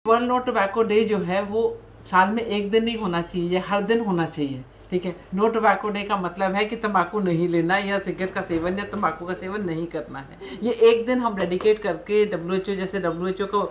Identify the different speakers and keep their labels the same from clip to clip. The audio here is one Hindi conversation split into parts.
Speaker 1: वर्ल्ड नो टोबैको डे जो है वो साल में एक दिन नहीं होना चाहिए, ये हर दिन होना चाहिए। ठीक है, नो टोबैको डे का मतलब है कि तंबाकू नहीं लेना या सिगरेट का सेवन या तंबाकू का सेवन नहीं करना है। ये एक दिन हम डेडिकेट करके WHO, जैसे WHO को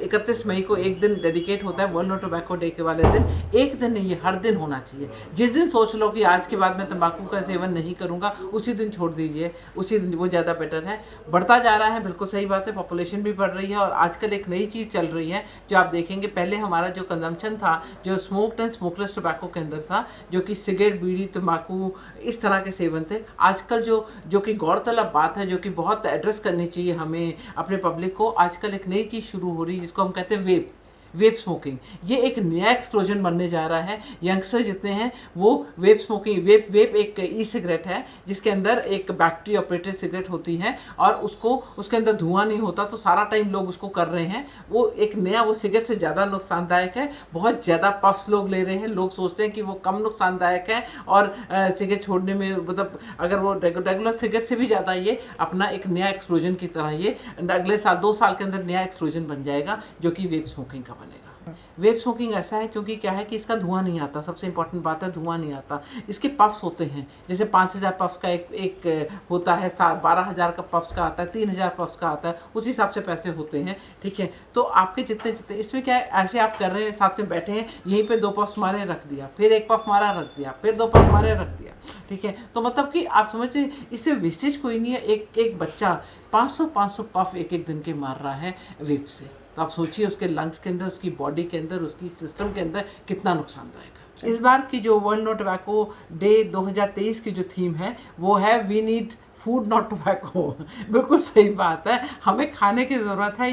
Speaker 1: 31 मई को एक दिन डेडिकेट होता है वर्ल्ड नो टोबैको डे के वाले दिन। एक दिन नहीं, ये हर दिन होना चाहिए। जिस दिन सोच लो कि आज के बाद मैं तंबाकू का सेवन नहीं करूँगा, उसी दिन छोड़ दीजिए, उसी दिन वो ज़्यादा बेटर है। बढ़ता जा रहा है, बिल्कुल सही बात है, पॉपुलेशन भी बढ़ रही है और आजकल एक नई चीज़ चल रही है जो आप देखेंगे। पहले हमारा जो कंजम्पशन था, जो स्मोक्ड एंड स्मोकलेस टोबैको के अंदर था, जो कि सिगरेट, बीड़ी, तंबाकू इस तरह के सेवन थे। आजकल जो कि गौरतलब बात है, जो कि बहुत एड्रेस करनी चाहिए हमें अपने पब्लिक को, आजकल एक नई चीज़ शुरू हो रही है जिसको हम कहते हैं वेप स्मोकिंग। ये एक नया एक्सप्लोजन बनने जा रहा है। यंगस्टर जितने हैं वो वेप स्मोकिंग, वेप एक ई सिगरेट है जिसके अंदर एक बैटरी ऑपरेटेड सिगरेट होती है और उसके अंदर धुआं नहीं होता, तो सारा टाइम लोग उसको कर रहे हैं। वो एक नया, वो सिगरेट से ज़्यादा नुकसानदायक है। बहुत ज़्यादा पफ्स लोग ले रहे हैं। लोग सोचते हैं कि वो कम नुकसानदायक है और सिगरेट छोड़ने में, मतलब अगर वो रेगुलर सिगरेट से भी ज़्यादा ये अपना एक नया एक्सप्लोजन की तरह ये अगले साल 2 साल के अंदर नया एक्सप्लोजन बन जाएगा जो कि वेप स्मोकिंग का बनेगा। वेप स्मोकिंग ऐसा है क्योंकि क्या है कि इसका धुआं नहीं आता। सबसे इंपॉर्टेंट बात है, धुआं नहीं आता। इसके पफ्स होते हैं, जैसे 5000 पफ्स का एक होता है, 12,000 का पफ्स का आता है, 3000 पफ्स का आता है, उस हिसाब से पैसे होते हैं। ठीक है, तो आपके जितने जितने इसमें क्या है, ऐसे आप कर रहे हैं, साथ में बैठे हैं, यहीं पे 2 पफ्स मारे रख दिया, फिर 1 पफ मारा रख दिया, फिर 2 पफ मारे रख दिया। ठीक है, तो मतलब कि आप समझिए इससे वेस्टेज कोई नहीं है। एक बच्चा 500 पफ एक दिन के मार रहा है वेप से, तो आप सोचिए उसके लंग्स के अंदर, उसकी बॉडी के अंदर, उसकी सिस्टम के अंदर कितना नुकसानदायक है। इस बार की जो वर्ल्ड नो टोबैको डे 2023 की जो थीम है वो है we need food not tobacco. बिल्कुल सही बात है, हमें खाने की ज़रूरत है।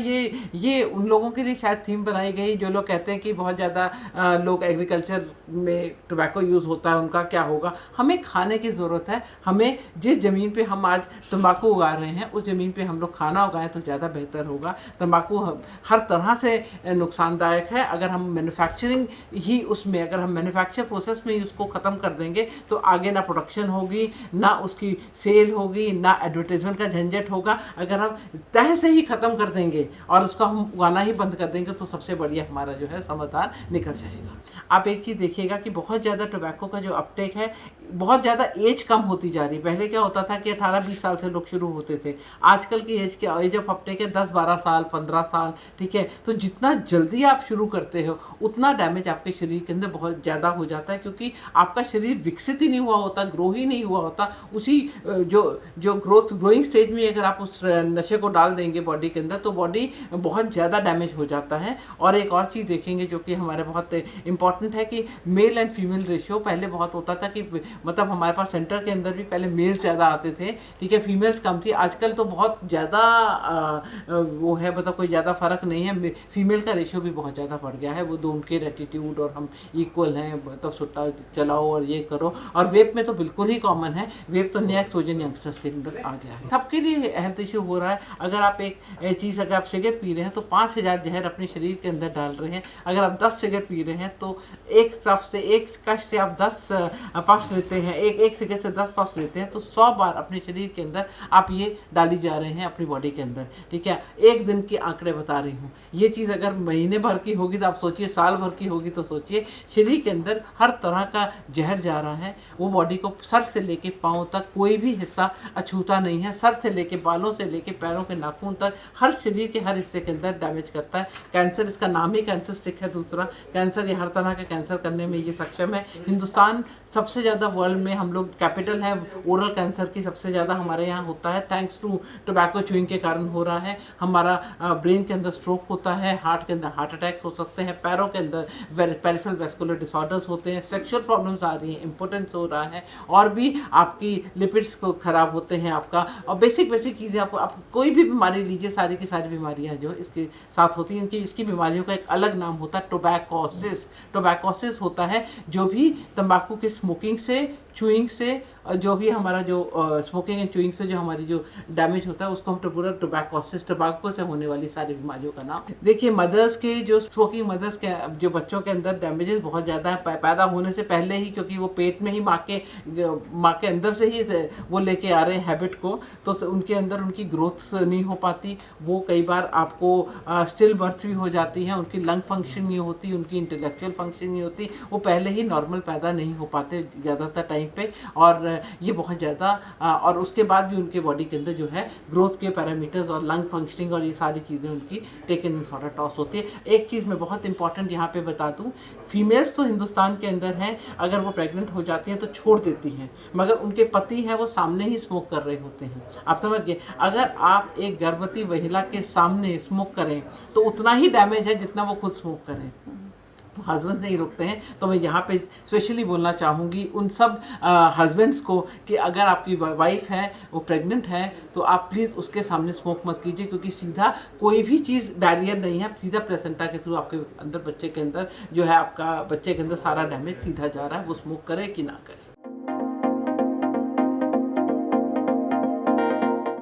Speaker 1: ये उन लोगों के लिए शायद थीम बनाई गई जो लोग कहते हैं कि बहुत ज़्यादा लोग एग्रीकल्चर में टोबैको यूज़ होता है, उनका क्या होगा। हमें खाने की ज़रूरत है। हमें जिस ज़मीन पे हम आज तंबाकू उगा रहे हैं उस ज़मीन पे हम लोग खाना उगाएं तो ज़्यादा बेहतर होगा। तंबाकू हर तरह से नुकसानदायक है। अगर हम मैन्युफैक्चरिंग ही उसमें, अगर हम मैन्युफैक्चर प्रोसेस में ही उसको ख़त्म कर देंगे तो आगे ना प्रोडक्शन होगी, ना उसकी सेल होगी, ना एडवर्टाइजमेंट का झंझट होगा। अगर हम तह से ही ख़त्म कर देंगे और उसको हम उगाना ही बंद कर देंगे तो सबसे बढ़िया हमारा जो है समाधान निकल जाएगा। आप एक चीज़ देखिएगा कि बहुत ज़्यादा टोबैको का जो अपटेक है, बहुत ज़्यादा एज कम होती जा रही है। पहले क्या होता था कि 18-20 साल से लोग शुरू होते थे। आजकल की एज ऑफ अपटेक है 10-12 साल, 15 साल। ठीक है, तो जितना जल्दी आप शुरू करते हो उतना डैमेज आपके शरीर के अंदर बहुत ज़्यादा हो जाता है, क्योंकि आपका शरीर विकसित ही नहीं हुआ होता, ग्रो ही नहीं हुआ होता। उसी जो ग्रोइंग स्टेज में अगर आप उस नशे को डाल देंगे बॉडी के अंदर तो बॉडी बहुत ज़्यादा डैमेज हो जाता है। और एक और चीज़ देखेंगे जो कि हमारे बहुत इंपॉर्टेंट है कि मेल एंड फीमेल रेशियो पहले बहुत होता था कि मतलब हमारे पास सेंटर के अंदर भी पहले मेल्स ज़्यादा आते थे। ठीक है, फीमेल्स कम थी। आजकल तो बहुत ज़्यादा वो है, मतलब कोई ज़्यादा फ़र्क नहीं है। फीमेल का रेशियो भी बहुत ज़्यादा बढ़ गया है। वो दो उनके एटीट्यूड और हम इक्वल हैं, मतलब सुट्टा चलाओ और ये करो। और वेप में तो बिल्कुल ही कॉमन है। वेप तो नया एक्सपोजर यंगस्टर्स के अंदर आ गया है। सबके लिए हेल्थ इशू हो रहा है। अगर आप एक चीज़, अगर आप सिगरेट पी रहे हैं तो 5000 जहर अपने शरीर के अंदर डाल रहे हैं। अगर आप 10 सिगरेट पी रहे हैं तो एक कश से आप 10 पफ्स लेते हैं, एक सिगरेट से 10 पफ्स लेते हैं तो 100 बार अपने शरीर के अंदर आप ये डाली जा रहे हैं अपनी बॉडी के अंदर। ठीक है, एक दिन के आंकड़े बता रही हूँ। ये चीज़ अगर महीने भर की होगी तो आप सोचिए, साल भर की होगी तो सोचिए। शरीर के अंदर हर तरह का जहर जा रहा है। वो बॉडी को सर से लेके पाँव तक कोई भी हिस्सा अछूता नहीं है। सर से लेके बालों से लेके पैरों के नाखून तक हर शरीर के हर हिस्से के अंदर डैमेज करता है। कैंसर, इसका नाम ही कैंसर स्टिक है। दूसरा कैंसर, ये हर तरह का कैंसर करने में ये सक्षम है। हिंदुस्तान सबसे ज़्यादा वर्ल्ड में, हम लोग कैपिटल है ओरल कैंसर की, सबसे ज़्यादा हमारे यहाँ होता है। थैंक्स टू टोबैको च्यूइंग के कारण हो रहा है। हमारा ब्रेन के अंदर स्ट्रोक होता है, हार्ट के अंदर हार्ट अटैक्स हो सकते हैं, पैरों के अंदर पेरिफेरल वेस्कुलर डिसऑर्डर्स होते हैं, सेक्सुअल प्रॉब्लम्स आ रही हैं, इंपोर्टेंस हो रहा है, और भी आपकी लिपिड्स को खराब होते हैं आपका। और बेसिक चीज़ें आप कोई भी बीमारी लीजिए, सारी की सारी बीमारियाँ जो इसके साथ होती हैं, इसकी बीमारियों का एक अलग नाम होता है टोबैकोसिस। टोबैकोसिस होता है जो भी तंबाकू की स्मोकिंग से चूइंग से जो भी हमारा जो स्मोकिंग एंड चूइंग से जो हमारी जो डैमेज होता है उसको हम पूरा टोबैको से होने वाली सारी बीमारियों का नाम। देखिए मदर्स के जो स्मोकिंग मदर्स के जो बच्चों के अंदर डैमेजेस बहुत ज़्यादा है पैदा होने से पहले ही, क्योंकि वो पेट में ही माँ के अंदर से ही वो लेके आ रहे हैं हैबिट को, तो उनके अंदर उनकी ग्रोथ नहीं हो पाती। वो कई बार आपको स्टिल बर्थ भी हो जाती हैं, उनकी लंग फंक्शन नहीं होती, उनकी इंटेलेक्चुअल फंक्शन नहीं होती, वो पहले ही नॉर्मल पैदा नहीं हो पाते ज़्यादातर टाइम पे। और ये बहुत ज़्यादा और उसके बाद भी उनके बॉडी के अंदर जो है ग्रोथ के पैरामीटर्स और लंग फंक्शनिंग और ये सारी चीज़ें उनकी taken in for a toss होती है। एक चीज़ मैं बहुत इंपॉर्टेंट यहाँ पे बता दूँ, फीमेल्स तो हिंदुस्तान के अंदर हैं, अगर वो प्रेग्नेंट हो जाती हैं तो छोड़ देती हैं, मगर उनके पति हैं वो सामने ही स्मोक कर रहे होते हैं। आप समझिए, अगर आप एक गर्भवती महिला के सामने स्मोक करें तो उतना ही डैमेज है जितना वो खुद स्मोक करें। तो हस्बैंड नहीं रुकते हैं। तो मैं यहाँ पे स्पेशली बोलना चाहूँगी उन सब हस्बैंड्स को कि अगर आपकी वाइफ है वो प्रेग्नेंट है तो आप प्लीज़ उसके सामने स्मोक मत कीजिए, क्योंकि सीधा कोई भी चीज़ बैरियर नहीं है, सीधा प्लेसेंटा के थ्रू आपके अंदर बच्चे के अंदर जो है आपका बच्चे के अंदर सारा डैमेज सीधा जा रहा है, वो स्मोक करे कि ना करे।